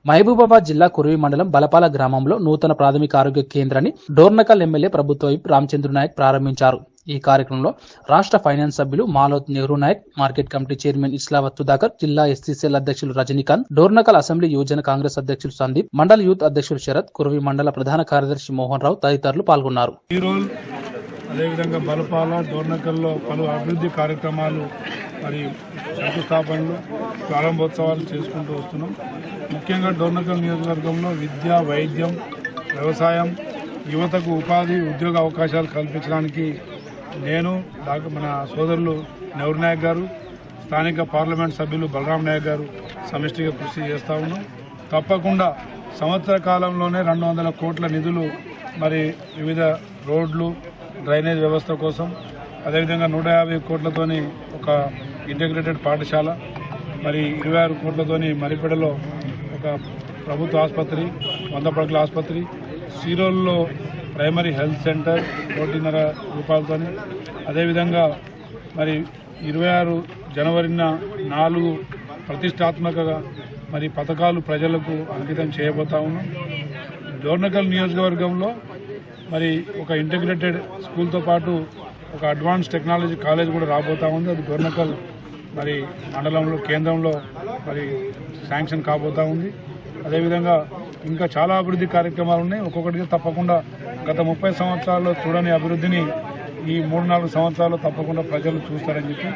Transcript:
మహబూబాబాద్ జిల్లా కురువి మండలం బలపాల గ్రామంలో నూతన ప్రాథమిక ఆరోగ్య కేంద్రాన్ని డోర్నకల్ ఎమ్మెల్యే ప్రభుత్వ వైపు రామచంద్ర నాయక్ ప్రారంభించారు. ఈ కార్యక్రమంలో రాష్ట్ర ఫైనాన్స్ సభ్యులు Maloth Nehru Nayak, market committee chairman Islavath Sudhakar, జిల్లా ఎస్సీసీఎల్ అధ్యక్షులు రజనీకాంత్, డోర్నకల్ అసెంబ్లీ యువజన కాంగ్రెస్ అధ్యక్షులు సందీప్, మండల యూత్ అధ్యక్షులు శరత్, కురువి మండల ప్రధాన కార్యదర్శి మోహన్ రావు తదితరులు పాల్గొన్నారు. అదేవిధంగా బలపాల డోర్నకల్లో పలు అభివృద్ధి కార్యక్రమాలు మరి శంకుస్థాపనలు ప్రారంభోత్సవాలు చేసుకుంటూ వస్తున్నాం. ముఖ్యంగా డోర్నకల్ నియోజకవర్గంలో విద్య, వైద్యం, వ్యవసాయం, యువతకు ఉపాధి, ఉద్యోగ అవకాశాలు కల్పించడానికి నేను మన సోదరులు నెహ్రూ నాయక్ గారు, స్థానిక పార్లమెంట్ సభ్యులు బలరాం నాయక్ గారు సమిష్టిగా కృషి చేస్తూ ఉన్నాం. తప్పకుండా సంవత్సర కాలంలోనే 200 కోట్ల నిధులు మరి వివిధ రోడ్లు, డ్రైనేజ్ వ్యవస్థ కోసం, అదేవిధంగా 150 కోట్లతోని ఒక ఇంటిగ్రేటెడ్ పాఠశాల, మరి 26 కోట్లతోని మరిపెడలో ఒక ప్రభుత్వ ఆసుపత్రి, 100 పడకల ఆసుపత్రి, సీరోల్లో ప్రైమరీ హెల్త్ సెంటర్ 1.5 రూపాయలతో, అదేవిధంగా మరి 26 జనవరిన 4 ప్రతిష్టాత్మక మరి పథకాలు ప్రజలకు అంకితం చేయబోతా ఉన్నాం. డోర్నకల్ నియోజకవర్గంలో మరి ఒక ఇంటిగ్రేటెడ్ స్కూల్తో పాటు ఒక అడ్వాన్స్ టెక్నాలజీ కాలేజ్ కూడా రాబోతా ఉంది. అది డోర్నకల్ మరి మండలంలో కేంద్రంలో మరి శాంక్షన్ కాబోతా ఉంది. అదేవిధంగా ఇంకా చాలా అభివృద్ధి కార్యక్రమాలు ఉన్నాయి. ఒక్కొక్కటిగా తప్పకుండా గత 30 సంవత్సరాల్లో చూడని అభివృద్ధిని ఈ 3-4 సంవత్సరాల్లో తప్పకుండా ప్రజలు చూస్తారని చెప్పి